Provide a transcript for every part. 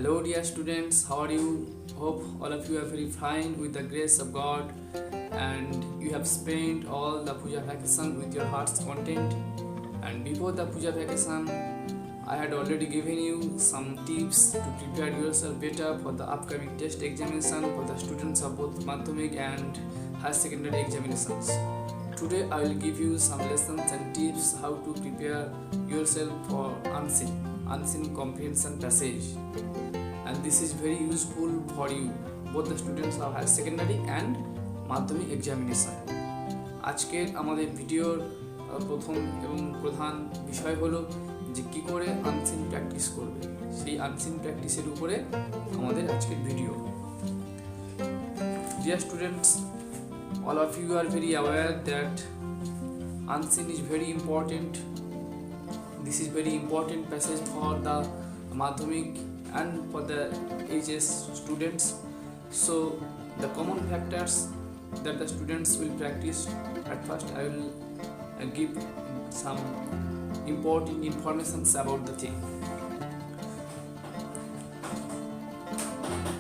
Hello dear students, how are you? Hope all of you are very fine with the grace of God and you have spent all the puja vacation with your heart's content. And before the puja vacation, I had already given you some tips to prepare yourself better for the upcoming test examination for the students of both Madhyamik and higher secondary examinations. Today I will give you some lessons and tips how to prepare yourself for unseen comprehension passage, and this is very useful for you both the students of higher secondary and মাধ্যমিক examination. আজকের আমাদের ভিডিওর প্রথম এবং প্রধান বিষয় হলো যে কী করে আনসিন প্র্যাকটিস করবে, সেই আনসিন প্র্যাকটিসের উপরে আমাদের আজকের video. Dear students, all of you are very aware that unseen is very important. This is very important passage for the Madhyamik and for the HS students. So the common factors that the students will practice, at first I will give some important informations about the thing.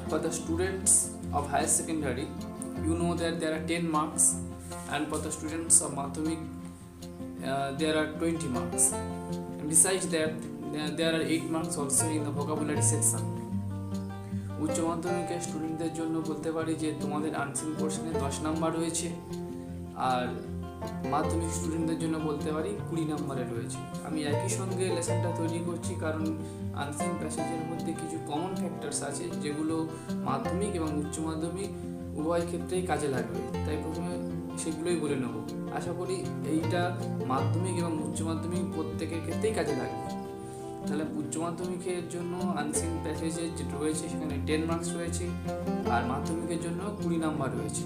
For the students of higher secondary, you know that there are 10 marks, and for the students of Madhyamik there are 20 marks. And besides that, there are 8 marks also in the vocabulary section. উচ্চ মাধ্যমিকের স্টুডেন্টদের জন্য বলতে পারি যে তোমাদের unseen পোর্শনে 10 number রয়েছে, আর মাধ্যমিক স্টুডেন্টদের জন্য বলতে পারি 20 নাম্বারে রয়েছে। আমি একই সঙ্গে লেসনটা তৈরি করছি কারণ আনসিন প্যাসেজের মধ্যে কিছু কমন ফ্যাক্টরস আছে যেগুলো মাধ্যমিক এবং উচ্চ মাধ্যমিক উভয় ক্ষেত্রেই কাজে লাগবে, তাই প্রথমে সেগুলোই বলে নেব। আশা করি এইটা মাধ্যমিক এবং উচ্চ মাধ্যমিক প্রত্যেকের ক্ষেত্রেই কাজে লাগবে। তাহলে উচ্চ মাধ্যমিকের জন্য আনসিন প্যাসেজে যেটা রয়েছে সেখানে 10 মার্কস রয়েছে, আর মাধ্যমিকের জন্য 20 নাম্বার রয়েছে।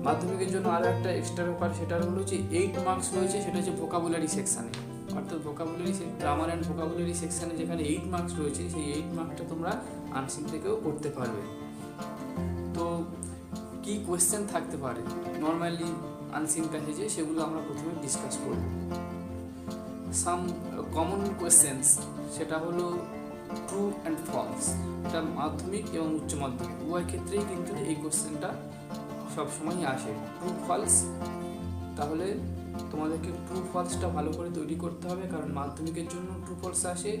মাধ্যমিকের জন্য আরও একটা এক্সট্রা ব্যাপার, সেটা হলো যে 8 মার্কস রয়েছে, সেটা হচ্ছে ভোকাবুলারি সেকশানে। অর্থাৎ ভোকাবুলারি গ্রামার অ্যান্ড ভোকাবুলারি সেকশানে যেখানে 8 মার্কস রয়েছে, সেই 8 মার্কসটা তোমরা আনসিন থেকেও করতে পারবে। তো কি কোয়েশ্চেন থাকতে পারে নর্মালি আনসিন প্যাসেজে, সেগুলো আমরা প্রথমে ডিসকাস করব। সাম কমন কোয়েশ্চেন্স, সেটা হলো ট্রু অ্যান্ড ফলস। এটা মাধ্যমিক এবং উচ্চ মাধ্যমিক উভয় ক্ষেত্রেই কিন্তু এই কোয়েশ্চেনটা সবসময়ই আসে, ট্রু ফলস। তাহলে তোমাদেরকে ট্রু ফলসটা ভালো করে তৈরি করতে হবে, কারণ মাধ্যমিকের জন্য ট্রু ফলস আসে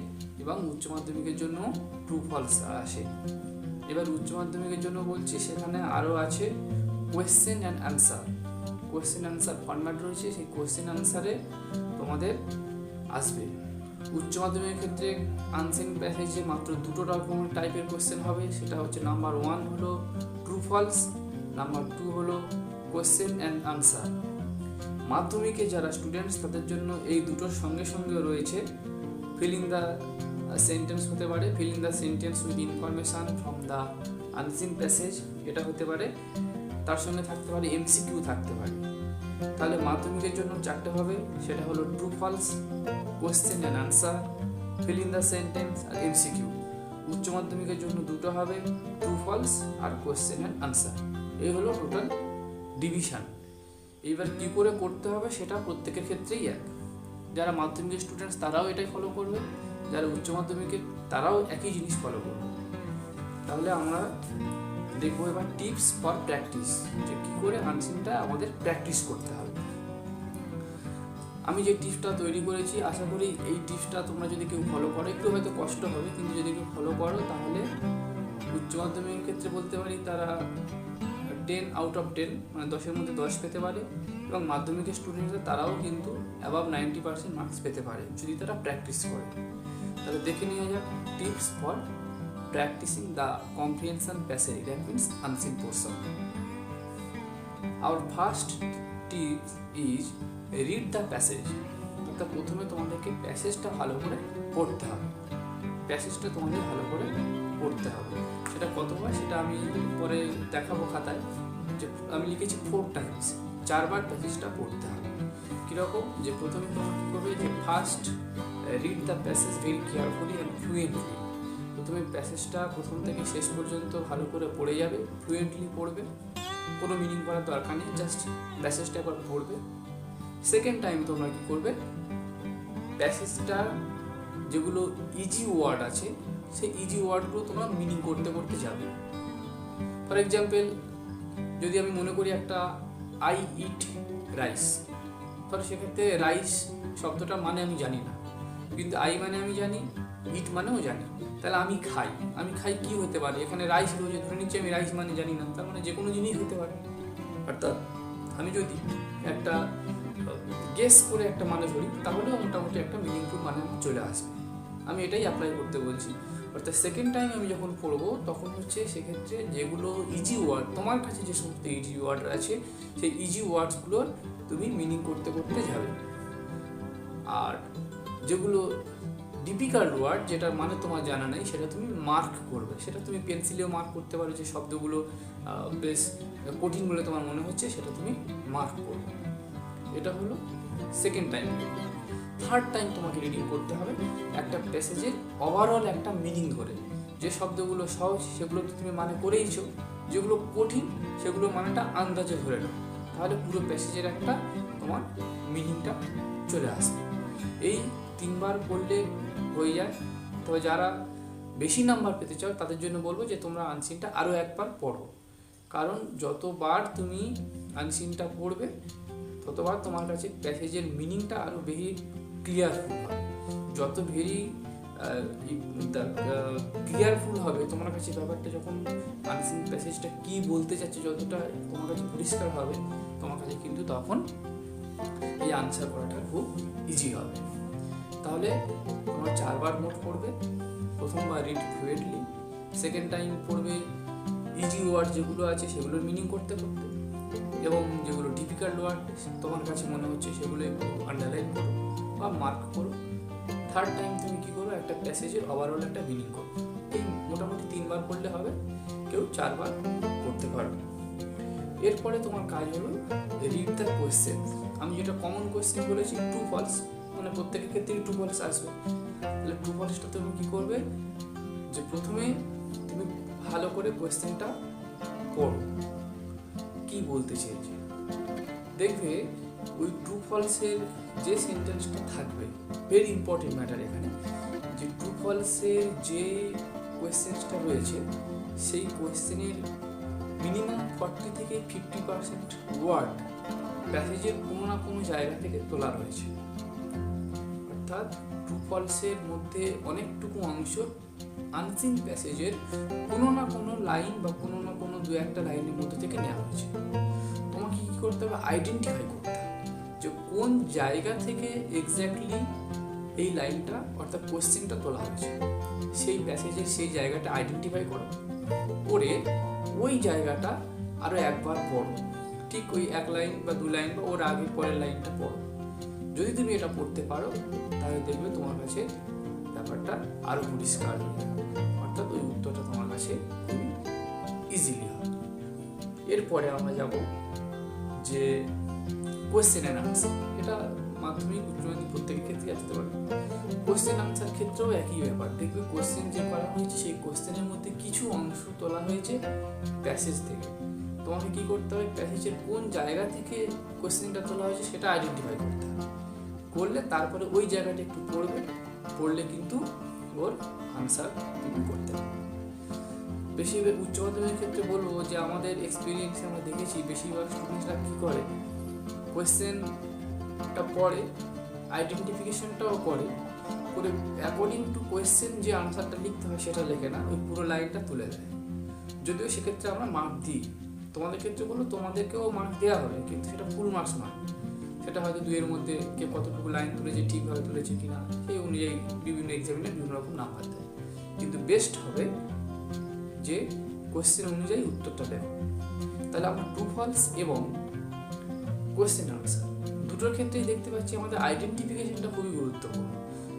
এবং উচ্চ মাধ্যমিকের জন্য ট্রু ফলস আসে। এবার উচ্চ মাধ্যমিকের জন্য বলছি, সেখানে আরও আছে question and answer. Question answer format রয়েছে, সেই কোয়েশ্চেন অ্যান্সারে তোমাদের আসবে। উচ্চ মাধ্যমিকের ক্ষেত্রে আনসিন প্যাসেজে মাত্র দুটো রকম টাইপের কোয়েশ্চেন হবে, সেটা হচ্ছে নাম্বার 1 হলো ট্রু ফলস, নাম্বার 2 হলো কোয়েশ্চেন অ্যান্ড আনসার। মাধ্যমিকে যারা স্টুডেন্টস তাদের জন্য এই দুটোর সঙ্গে সঙ্গে রয়েছে ফিল ইন দ্য সেন্টেন্স হতে পারে, feel in the sentence with information from the unseen passage, এটা হতে পারে। তার সঙ্গে থাকতে পারে এমসিকিউ থাকতে পারে। তাহলে মাধ্যমিকের জন্য 4টে হবে, সেটা হলো true false, question and answer, fill in the sentence আর এমসিকিউ। উচ্চ মাধ্যমিকের জন্য 2টো হবে, ট্রু ফলস আর কোয়েশ্চেন অ্যান্ড আনসার। এই হলো টোটাল ডিভিশন। এইবার কী করে করতে হবে সেটা প্রত্যেকের ক্ষেত্রেই এক। যারা মাধ্যমিকের স্টুডেন্টস তারাও এটাই ফলো করবে, যারা উচ্চ মাধ্যমিকের তারাও একই জিনিস ফলো করবে। তাহলে আমরা দেখবো এবার টিপস ফর প্র্যাকটিস, যে কী করে আনসিনটা আমাদের প্র্যাকটিস করতে হবে। আমি যে টিপসটা তৈরি করেছি, আশা করি এই টিপসটা তোমরা যদি কেউ ফলো করো, একটু হয়তো কষ্ট হবে, কিন্তু যদি কেউ ফলো করো তাহলে উচ্চ মাধ্যমিকের ক্ষেত্রে বলতে পারি তারা 10 আউট অফ 10 মানে 10-এর মধ্যে 10 পেতে পারে, এবং মাধ্যমিকের স্টুডেন্টরা তারাও কিন্তু অ্যাবাভ 90% মার্কস পেতে পারে যদি তারা প্র্যাকটিস করে। তাহলে দেখে নেওয়া যাক tips for practicing the comprehension passage, that means unseen portion. Our first tip is read the passage. তো প্রথমে তোমাদেরকে প্যাসেজটা ভালো করে পড়তে হবে, প্যাসেজটা তোমাদের ভালো করে পড়তে হবে। সেটা কতবার সেটা আমি পরে দেখাবো খাতায়, যে আমি লিখেছি 4 টাইমস, 4 বার প্যাসেজটা পড়তে হবে। কীরকম, যে প্রথমে তোমরা কী করবে, যে first read the passage very carefully and fluently. প্রথমে প্যাসেজটা প্রথম থেকে শেষ পর্যন্ত ভালো করে পড়ে যাবে, ফ্লুয়েন্টলি পড়বে, কোনো মিনিং করার দরকার নেই, জাস্ট প্যাসেজটা একবার পড়বে। সেকেন্ড টাইম তোমরা কী করবে, প্যাসেজটা যেগুলো ইজি ওয়ার্ড আছে সেই ইজি ওয়ার্ডগুলো তোমরা মিনিং করতে করতে যাবে। ফর এক্সাম্পল, যদি আমি মনে করি একটা আই ইট রাইস, তাহলে সেক্ষেত্রে রাইস শব্দটা মানে আমি জানি না, কিন্তু আই মানে আমি জানি, ইট মানেও জানি। তাহলে আমি খাই কি হতে পারে, এখানে রাইস রয়েছে, ধরে নিচ্ছি আমি রাইস মানে জানি না, তার মানে যে কোনো জিনিস হতে পারে। অর্থাৎ আমি যদি একটা গেস করে একটা মানে ধরি, তাহলেও মোটামুটি একটা মিনিংফুল মানে চলে আসবে। আমি এটাই অ্যাপ্লাই করতে বলছি। অর্থাৎ সেকেন্ড টাইম আমি যখন পড়বো তখন হচ্ছে সেক্ষেত্রে যেগুলো ইজি ওয়ার্ড, তোমার কাছে যে সমস্ত ইজি ওয়ার্ড আছে, সেই ইজি ওয়ার্ডসগুলোর তুমি মিনিং করতে করতে যাবে। আর যেগুলো ডিফিকাল্ট ওয়ার্ড, যেটার মানে তোমার জানা নেই, সেটা তুমি মার্ক করবে। সেটা তুমি পেন্সিলেও মার্ক করতে পারো, যে শব্দগুলো বেশ কঠিন বলে তোমার মনে হচ্ছে, সেটা তুমি মার্ক করবে। এটা হলো সেকেন্ড টাইম। থার্ড টাইম তোমাকে রিডিং করতে হবে একটা প্যাসেজের ওভারঅল একটা মিনিং ধরে। যে শব্দগুলো সহজ সেগুলো তো তুমি মানে করেইছো, যেগুলো কঠিন সেগুলো মানেটা আন্দাজে ধরে নাও, তাহলে পুরো প্যাসেজের একটা তোমার মিনিংটা চলে আসবে। এই 3 বার পড়লে হয়ে যায়। তবে যারা বেশি নাম্বার পেতে চাও তাদের জন্য বলবো যে তোমরা আনসিনটা আরও একবার পড়ো, কারণ যতবার তুমি আনসিনটা পড়বে ততবার তোমার কাছে প্যাসেজের মিনিংটা আরও বেশি ক্লিয়ারফুল হবে। যত ভেরি ক্লিয়ারফুল হবে তোমার কাছে ব্যাপারটা, যখন আনসিন প্যাসেজটা কী বলতে চাচ্ছে যতটা তোমার কাছে পরিষ্কার হবে, তোমার কাছে কিন্তু তখন এই আনসার করাটা খুব ইজি হবে। তাহলে তোমরা 4 বার মোট পড়বে। প্রথমবার রিড ফ্লুয়েন্টলি, সেকেন্ড টাইম পড়বে ইজি ওয়ার্ড যেগুলো আছে সেগুলোর মিনিং করতে করতে, এবং যেগুলো ডিফিকাল্ট ওয়ার্ড তোমার কাছে মনে হচ্ছে সেগুলো একটু আন্ডারলাইন করো বা মার্ক করো। থার্ড টাইম তুমি কী করো, একটা প্যাসেজের ওভারঅল একটা মিনিং করো। এই মোটামুটি 3 বার পড়লে হবে, কেউ 4 বার পড়তে পারবে। এরপরে তোমার কাজ হলো রিড দ্য কোয়েশ্চেন। আমি যেটা কমন কোয়েশ্চেন বলেছি, ট্রু ফলস, মানে প্রত্যেকের ক্ষেত্রেই ট্রু ফলস আসবে। তাহলে ট্রু ফলসটা তুমি কী করবে, যে প্রথমে তুমি ভালো করে কোয়েশ্চেনটা পড়ো, কি বলতে চেয়েছে। দেখবে ওই ট্রু ফলসের যে সেন্টেন্সটা থাকবে, ভেরি ইম্পর্টেন্ট ম্যাটার এখানে, যে ট্রু ফলসের যে কোয়েশ্চেনটা রয়েছে সেই কোয়েশ্চেনের মিনিমাম 40 থেকে 50% ওয়ার্ড প্যাসেজের কোনো না কোনো জায়গা থেকে তোলা রয়েছে। অর্থাৎ ট্রু ফলসের মধ্যে অনেকটুকু অংশ আনসিন প্যাসেজের কোনো না কোনো লাইন বা কোনো না কোনো 2-1টা লাইনের মধ্যে থেকে নেওয়া হয়েছে। তোমাকে কী করতে হবে, আইডেন্টিফাই করতে হবে যে কোন জায়গা থেকে এক্স্যাক্টলি এই লাইনটা অর্থাৎ কোয়েশ্চেনটা তোলা হয়েছে। সেই প্যাসেজের সেই জায়গাটা আইডেন্টিফাই করো, করে ওই জায়গাটা আরও একবার পড়ো। ঠিক ওই 1 লাইন বা 2 লাইন বা ওর আগের পরের লাইনটা পড়ো। যদি তুমি এটা পড়তে পারো তাহলে দেখবে তোমার কাছে ব্যাপারটা আরও পরিষ্কার হয়ে যাবে, অর্থাৎ ওই উত্তরটা তোমার কাছে খুবই ইজিলি হবে। এরপরে আমরা যাব যে কোয়েশ্চেন অ্যান্ড আনসার। এটা মাধ্যমিক উচ্চ মাধ্যমিক প্রত্যেকের ক্ষেত্রে আসতে পারে। কোয়েশ্চেন আনসার ক্ষেত্রেও একই ব্যাপার। দেখবে কোয়েশ্চেন যে করা হয়েছে সেই কোয়েশ্চেনের মধ্যে কিছু অংশ তোলা হয়েছে প্যাসেজ থেকে। তোমাকে কি করতে হবে, প্যাসেজের কোন জায়গা থেকে কোয়েশ্চেনটা তোলা হয়েছে সেটা আইডেন্টিফাই করতে হবে। করলে তারপরে ওই জায়গাটা একটু পড়লে কিন্তু ওর আনসার তুমি করতে হবে। বেশি উচ্চ মাধ্যমিকের ক্ষেত্রে বলবো যে আমাদের এক্সপিরিয়েন্সে আমরা দেখেছি বেশিরভাগ স্টুডেন্টরা কী করে, কোয়েশ্চেনটা পড়ে, আইডেন্টিফিকেশনটাও করে অ্যাকর্ডিং টু কোয়েশ্চেন যে আনসারটা লিখতে হয় সেটা লেখে না, ওই পুরো লাইনটা তুলে দেয়। যদিও সেক্ষেত্রে আমরা মার্ক দিই, তোমাদের ক্ষেত্রে বলো তোমাদেরকেও মার্ক দেওয়া হবে, কিন্তু সেটা ফুল মার্কস নয়। সেটা হয়তো 2-এর মধ্যে কে কতটুকু লাইন তুলেছে, ঠিকভাবে তুলেছে কিনা সেই অনুযায়ী বিভিন্ন এক্সামিনে বিভিন্ন রকম নাম্বার দেয়। কিন্তু বেস্ট হবে যে কোয়েশ্চেন অনুযায়ী উত্তরটা দেয়। তাহলে আমরা ট্রু ফলস এবং কোয়েশ্চেন আনসার দুটোর ক্ষেত্রেই দেখতে পাচ্ছি আমাদের আইডেন্টিফিকেশনটা খুবই গুরুত্বপূর্ণ।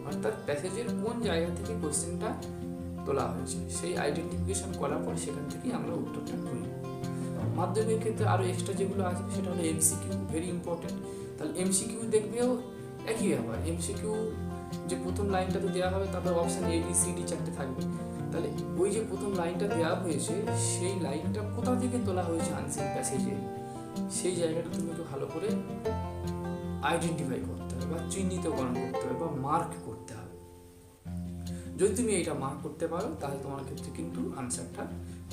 অর্থাৎ প্যাসেজের কোন জায়গা থেকে কোয়েশ্চেনটা তোলা হয়েছে সেই আইডেন্টিফিকেশন করার পর সেখান থেকেই আমরা উত্তরটা খুঁজি। মাধ্যমিকের ক্ষেত্রে আরও এক্সট্রা যেগুলো আছে সেটা হলো এমসিকিউ, ভেরি ইম্পর্টেন্ট। তাহলে এমসিকিউ দেখবেও একই ব্যাপার। এমসিকিউ যে প্রথম লাইনটাতে দেওয়া হবে, তারপর অপশান ABCD 4টে থাকবে। তাহলে ওই যে প্রথম লাইনটা দেওয়া হয়েছে সেই লাইনটা কোথা থেকে তোলা হয়েছে আনসিন প্যাসেজে, সেই জায়গাটা তুমি একটু ভালো করে আইডেন্টিফাই করতে হবে বা চিহ্নিতকরণ করতে হবে বা মার্ক করতে হবে। যদি তুমি এইটা মার্ক করতে পারো তাহলে তোমার ক্ষেত্রে কিন্তু আনসারটা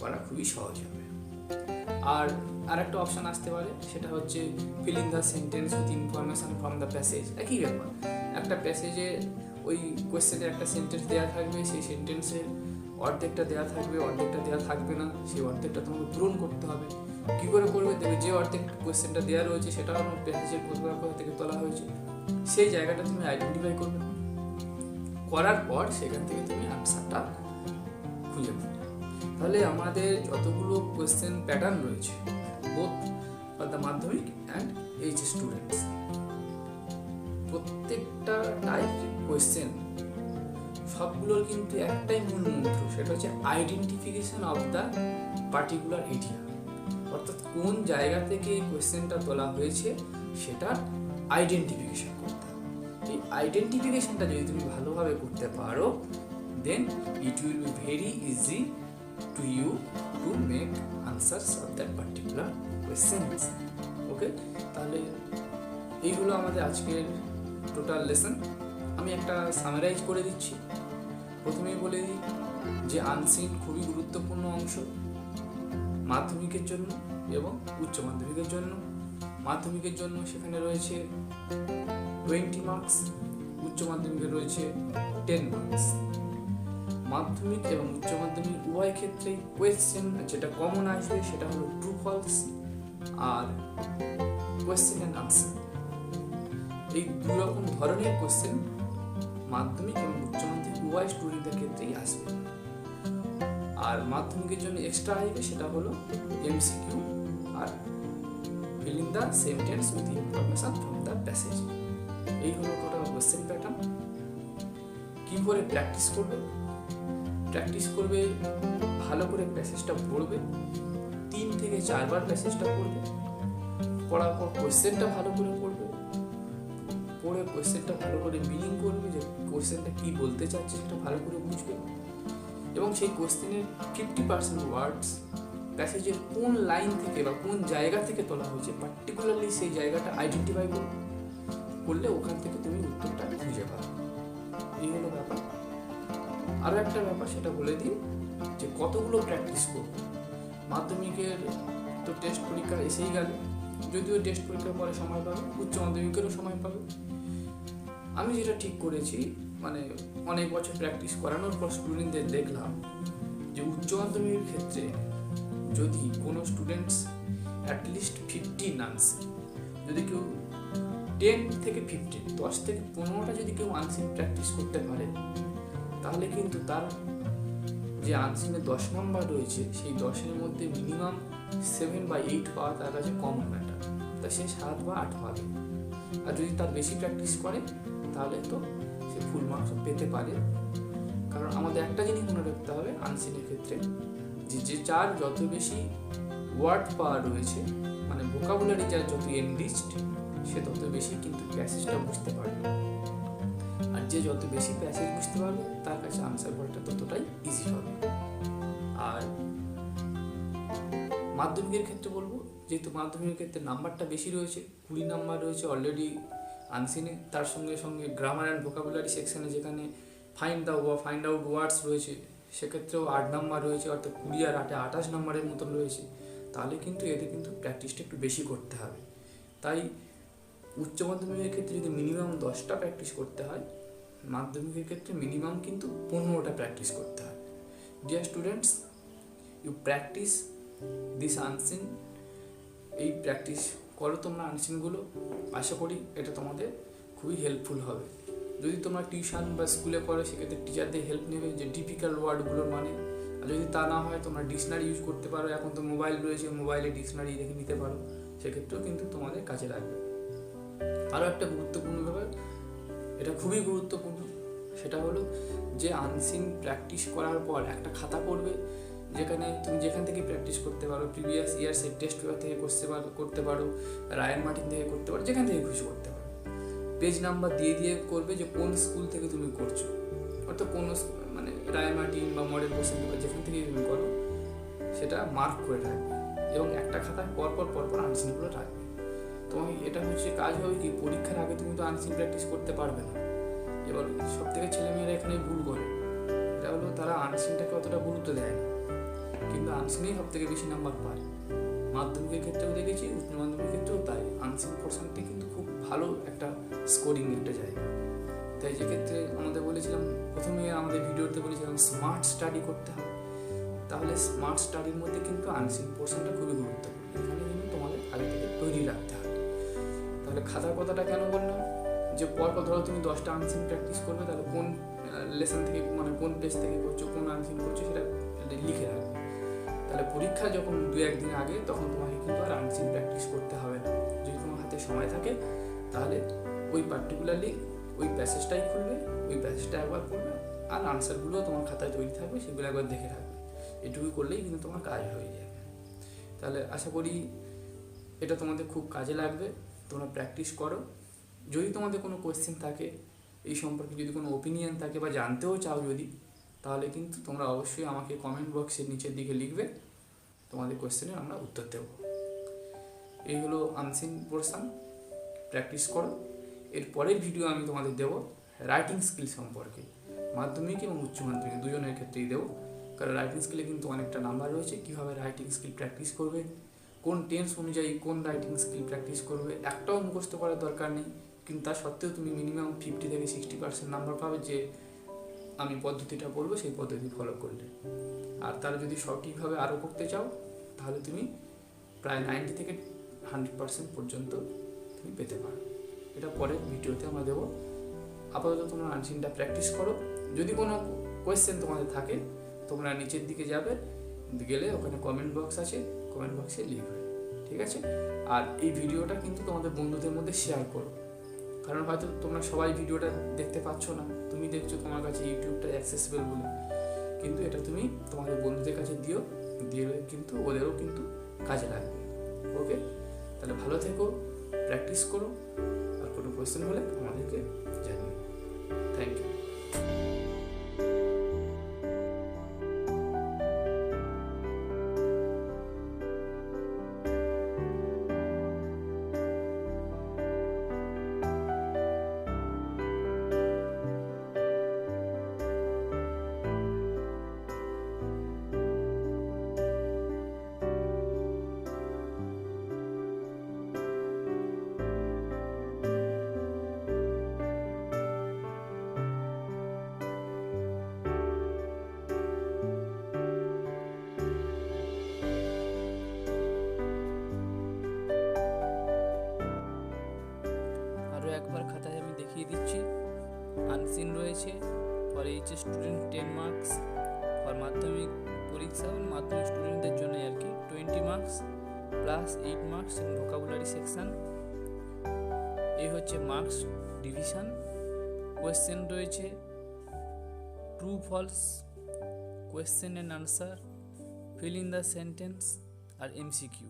করা খুবই সহজ হবে। আর একটা অপশান আসতে পারে, সেটা হচ্ছে feel in the sentence with information from the passage. একই ব্যাপার, একটা প্যাসেজে ওই কোয়েশ্চেনের একটা সেন্টেন্স দেওয়া থাকবে, সেই সেন্টেন্সের অর্ধেকটা দেওয়া থাকবে, অর্ধেকটা দেওয়া থাকবে না, সেই অর্ধেকটা তোমাকে পূরণ করতে হবে। কী করে করবে? দেখবে যে অর্ধেক কোয়েশ্চেনটা দেওয়া রয়েছে সেটা আমার প্যাসেজের কোথা থেকে তোলা হয়েছে, সেই জায়গাটা তুমি আইডেন্টিফাই করবে, করার পর সেখান থেকে তুমি আনসারটা খুঁজে পাবে। তাহলে আমাদের যতগুলো কোয়েশ্চেন প্যাটার্ন রয়েছে বোথ ফর দ্য মাধ্যমিক অ্যান্ড এইচএস স্টুডেন্টস, প্রত্যেকটা টাইপ কোয়েশ্চেন সবগুলোর কিন্তু একটাই মূল মন্ত্র, সেটা হচ্ছে identification of the particular area. অর্থাৎ কোন জায়গা থেকে এই কোয়েশ্চেনটা তোলা হয়েছে সেটার আইডেন্টিফিকেশন করতে হবে। এই আইডেন্টিফিকেশনটা যদি তুমি ভালোভাবে করতে পারো, then it will be very easy to you to make answers of that particular questions. Okay, তাহলে এইগুলো আমাদের আজকের টোটাল লেসন। আমি একটা সামারাইজ করে দিচ্ছি। প্রথমেই বলে দিই যে আনসিন খুবই গুরুত্বপূর্ণ অংশ মাধ্যমিকের জন্য এবং উচ্চ মাধ্যমিকের জন্য। মাধ্যমিকের জন্য সেখানে রয়েছে 20 মার্কস, উচ্চ মাধ্যমিকে রয়েছে 10 মার্কস। মাধ্যমিক এবং উচ্চ মাধ্যমিক উভয় ক্ষেত্রেই কোয়েশ্চেন যেটা কমন আসবে সেটা হলো ট্রু ফলস আর কোয়েশ্চেন অ্যান্ড আনসার। এই দুই রকম ধরনের কোয়েশ্চেন মাধ্যমিক এবং উচ্চ মাধ্যমিক উভয় স্টুডেন্টদের ক্ষেত্রেই আসবে। আর মাধ্যমিকের জন্য এক্সট্রা আসবে সেটা হলো এমসিকিউ আর fill in the sentence with information from the passage. এই হলো টোটাল কোয়েশ্চেন প্যাটার্ন। কী করে প্র্যাকটিস করবে? প্র্যাকটিস করবে, ভালো করে প্যাসেজটা পড়বে, 3 থেকে 4 বার প্যাসেজটা পড়বে, পড়ার পর কোয়েশ্চেনটা ভালো করে পড়বে, পড়ে কোয়েশ্চেনটা ভালো করে মিনিং করবে, যে কোয়েশ্চেনটা কী বলতে চাচ্ছে সেটা ভালো করে বুঝবে, এবং সেই কোয়েশ্চেনের 50% ওয়ার্ডস প্যাসেজের কোন লাইন থেকে বা কোন জায়গা থেকে তোলা হয়েছে পার্টিকুলারলি সেই জায়গাটা আইডেন্টিফাই করলে ওখান থেকে তুমি উত্তরটা খুঁজে পাবে। এই হলো ব্যাপার। আরও একটা ব্যাপার সেটা বলে দিই যে কতগুলো প্র্যাকটিস করবো। মাধ্যমিকের তো টেস্ট পরীক্ষা এসেই গেল, যদিও টেস্ট পরীক্ষার পরে সময় পাবে, উচ্চ মাধ্যমিকেরও সময় পাবে। আমি যেটা ঠিক করেছি, মানে অনেক বছর প্র্যাকটিস করানোর পর স্টুডেন্টদের দেখলাম যে উচ্চ মাধ্যমিকের ক্ষেত্রে যদি কোনো স্টুডেন্টস অ্যাটলিস্ট 15 আনসে, যদি কেউ 10 থেকে 15, 10 থেকে 15টা যদি কেউ আনসিন প্র্যাকটিস করতে পারে, তাহলে কিন্তু তার যে আনসিনে 10 নম্বর রয়েছে সেই 10-এর মধ্যে মিনিমাম 7 বা 8 পাওয়া তার কাছে কমন ম্যাটার, তা সে 7 বা 8 পাবে। আর যদি তার বেশি প্র্যাকটিস করে তাহলে তো সে ফুল মার্কস পেতে পারে। কারণ আমাদের একটা জিনিস মনে রাখতে হবে আনসিনের ক্ষেত্রে, যে যার যত বেশি ওয়ার্ড পাওয়া রয়েছে, মানে ভোকাবুলারি যার যত এনরিচড, সে তত বেশি কিন্তু প্যাসেজটা বুঝতে পারবে। আর যে যত বেশি প্যাসেজ বুঝতে পারবে তার কাছে আনসার করাটা ততটাই ইজি হবে। আর মাধ্যমিকের ক্ষেত্রে বলবো, যেহেতু মাধ্যমিকের ক্ষেত্রে নাম্বারটা বেশি রয়েছে, 20 নাম্বার রয়েছে অলরেডি আনসিনে, তার সঙ্গে সঙ্গে গ্রামার অ্যান্ড ভোকাবুলারি সেকশনে যেখানে ফাইন্ড আউট ওয়ার্ডস রয়েছে সেক্ষেত্রেও 8 নাম্বার রয়েছে, অর্থাৎ 20 আর 8 28 নাম্বারের মতন রয়েছে। তাহলে কিন্তু এতে কিন্তু প্র্যাকটিসটা একটু বেশি করতে হবে। তাই উচ্চ মাধ্যমিকের ক্ষেত্রে যদি মিনিমাম 10টা প্র্যাকটিস করতে হয়, মাধ্যমিকের ক্ষেত্রে মিনিমাম কিন্তু 15টা প্র্যাকটিস করতে হয়। Dear students, you practice this unseen. এই প্র্যাকটিস করো তোমরা আনসিনগুলো, আশা করি এটা তোমাদের খুবই হেল্পফুল হবে। যদি তোমরা টিউশন বা স্কুলে পড়ো সেক্ষেত্রে টিচারদের হেল্প নেবে যে ডিফিকাল্ট ওয়ার্ডগুলোর মানে। আর যদি তা না হয় তোমরা ডিকশনারি ইউজ করতে পারো, এখন তো মোবাইল রয়েছে, মোবাইলে ডিকশনারি দেখে নিতে পারো, সেক্ষেত্রেও কিন্তু তোমাদের কাজে লাগবে। আরও একটা গুরুত্বপূর্ণ ব্যাপার, এটা খুবই গুরুত্বপূর্ণ, সেটা হলো যে আনসিন প্র্যাকটিস করার পর একটা খাতা করবে, যেখানে তুমি যেখান থেকে প্র্যাকটিস করতে পারো, প্রিভিয়াস ইয়ার্সের টেস্ট পেপার থেকে করতে পারো, রায়ান মার্টিন থেকে করতে পারো, যেখান থেকে খুশি করতে পারো। পেজ নাম্বার দিয়ে করবে যে কোন স্কুল থেকে তুমি করছো, অর্থাৎ কোন মানে রায়ান মার্টিন বা মডেল কোশ্চেন পেপার যেখান থেকে তুমি করো সেটা মার্ক করে রাখবে, এবং একটা খাতায় পরপর আনসিনগুলো রাখবে। তোমাকে এটা হচ্ছে কাজ হবে কি, পরীক্ষার আগে তুমি তো আনসিন প্র্যাকটিস করতে পারবে না। এবার সব থেকে ছেলেমেয়েরা এখানে ভুল করে, হলো তারা আনসিনটাকে অতটা গুরুত্ব দেয় না, কিন্তু আনসিনেই সব থেকে বেশি নাম্বার পায়। মাধ্যমিকের ক্ষেত্রেও দেখেছি, উচ্চ মাধ্যমিকের ক্ষেত্রেও তাই। আনসিন পোর্শনটি কিন্তু খুব ভালো একটা স্কোরিং একটা জায়গা। তাই যে ক্ষেত্রে আমাদের বলেছিলাম, প্রথমে আমাদের ভিডিওতে বলেছিলাম স্মার্ট স্টাডি করতে হবে। তাহলে স্মার্ট স্টাডির মধ্যে কিন্তু আনসিন পোর্শনটা খুবই গুরুত্বপূর্ণ। এখানে কিন্তু তোমাদের আগে থেকে তৈরি রাখতে হবে। তাহলে খাতার কথাটা কেন বললাম, যে পরপর ধরো তুমি 10টা আনসিন প্র্যাকটিস করবে, তাহলে কোন লেসন থেকে মানে কোন পেজ থেকে করছো, কোন আনসিন করছো সেটা লিখে রাখবে। তাহলে পরীক্ষা যখন 2-1 দিন আগে, তখন তোমাকে কিন্তু আর আনসিন প্র্যাকটিস করতে হবে না। যদি তোমার হাতে সময় থাকে তাহলে ওই পার্টিকুলারলি ওই প্যাসেজটাই খুলবে, ওই প্যাসেজটা একবার পড়বে, আর আনসারগুলো তোমার খাতায় তৈরি থাকবে, সেগুলো একবার দেখে রাখবে। এটুকু করলেই কিন্তু তোমার কাজ হয়ে যাবে। তাহলে আশা করি এটা তোমাদের খুব কাজে লাগবে। তোমরা প্র্যাকটিস করো। যদি তোমাদের কোনো কোয়েশ্চেন থাকে এই সম্পর্কে, যদি কোনো ওপিনিয়ন থাকে বা জানতেও চাও যদি, তাহলে কিন্তু তোমরা অবশ্যই আমাকে কমেন্ট বক্সের নিচের দিকে লিখবে, তোমাদের কোয়েশ্চেনের আমরা উত্তর দেব। এই হলো আনসিন পোর্শন, প্র্যাকটিস করো। এর পরের ভিডিও আমি তোমাদের দেবো রাইটিং স্কিল সম্পর্কে, মাধ্যমিক এবং উচ্চ মাধ্যমিক দুজনের ক্ষেত্রেই দেবো। কারণ রাইটিং স্কিলে কিন্তু অনেকটা নাম্বার রয়েছে। কীভাবে রাইটিং স্কিল প্র্যাকটিস করবে, কোন টেন্স অনুযায়ী কোন রাইটিং স্কিল প্র্যাকটিস করবে, একটাও মুখস্থ করার দরকার নেই, কিন্তু তা সত্ত্বেও তুমি মিনিমাম 50 থেকে 60% নাম্বার পাবে, যে আমি পদ্ধতিটা বলবো সেই পদ্ধতি ফলো করলে। আর তারা যদি সঠিকভাবে আরও করতে চাও, তাহলে তুমি প্রায় 90 থেকে 100% পর্যন্ত তুমি পেতে পারো। এটা পরের ভিডিওতে আমরা দেবো। আপাতত তোমরা আনসিনটা প্র্যাকটিস করো। যদি কোনো কোয়েশ্চেন তোমাদের থাকে, তোমরা নিচের দিকে যাবে, গেলে ওখানে কমেন্ট বক্স আছে, কমেন্ট বক্সে লিখবে, ঠিক আছে? আর এই ভিডিওটা কিন্তু তোমাদের বন্ধুদের মধ্যে শেয়ার করো, কারণ হয়তো তোমরা সবাই ভিডিওটা দেখতে পাচ্ছ না, তুমি দেখছো তোমার কাছে ইউটিউবটা অ্যাক্সেসিবল বলে, কিন্তু এটা তুমি তোমাদের বন্ধুদের কাছে দিও, দিয়ে কিন্তু ওদেরও কিন্তু কাজে লাগবে। ওকে, তাহলে ভালো থেকো, প্র্যাকটিস করো, আর কোনো কোয়েশ্চেন হলে আমাদেরকে জানিও। Thank you. একবার খাতায় আমি দেখিয়ে দিচ্ছি। আনসিন রয়েছে ফর এইচএস স্টুডেন্ট 10 মার্কস, ফর মাধ্যমিক পরীক্ষা মাধ্যমিক স্টুডেন্টদের জন্য আর কি 20 marks plus 8 marks in vocabulary section. এই হচ্ছে মার্কস ডিভিশন। কোয়েশ্চেন রয়েছে true false, question and answer, fill in the sentence আর এমসিকিউ।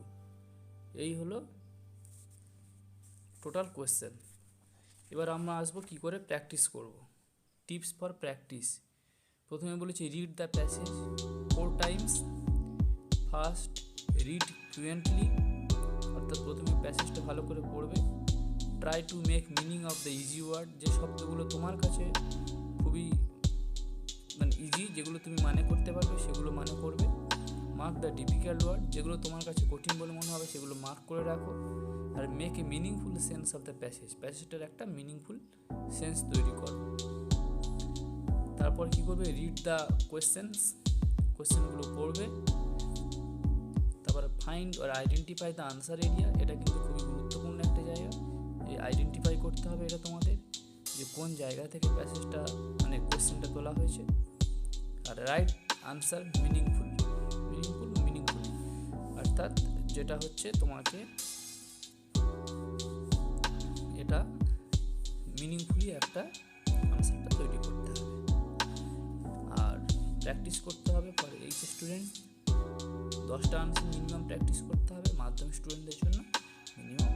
এই হলো টোটাল কোয়েশ্চেন। এবার আমরা আসবো কী করে প্র্যাকটিস করব। Tips for practice. প্রথমে বলেছি read the passage 4 times. First, read fluently, অর্থাৎ প্রথমে প্যাসেজটা ভালো করে পড়বে। Try to make meaning of the easy word, যে শব্দগুলো তোমার কাছে খুবই ইজি, যেগুলো তুমি মানে করতে পারবে সেগুলো মানে করবে। মার্ক দ্য ডিফিকাল্ট ওয়ার্ড, যেগুলো তোমার কাছে কঠিন বলে মনে হবে সেগুলো মার্ক করে রাখো। আর make a meaningful sense of the passage, প্যাসেজটার একটা মিনিংফুল সেন্স তৈরি করো। তারপর কী করবে, রিড দ্য কোয়েশ্চেনগুলো পড়বে। তারপর ফাইন্ড আর আইডেন্টিফাই দ্য আনসার এরিয়া, এটা কিন্তু খুবই গুরুত্বপূর্ণ একটা জায়গা। এই আইডেন্টিফাই করতে হবে এটা তোমাদের, যে কোন জায়গা থেকে প্যাসেজটা কোয়েশ্চেনটা তোলা হয়েছে। আর রাইট আনসার মিনিংফুল, অর্থাৎ যেটা হচ্ছে তোমাকে এটা মিনিংফুলি একটা আনসারটা তৈরি করতে হবে। আর প্র্যাকটিস করতে হবে ফর এইচএস স্টুডেন্ট, 10টা আনসার মিনিমাম প্র্যাকটিস করতে হবে। মাধ্যমিক স্টুডেন্টদের জন্য মিনিমাম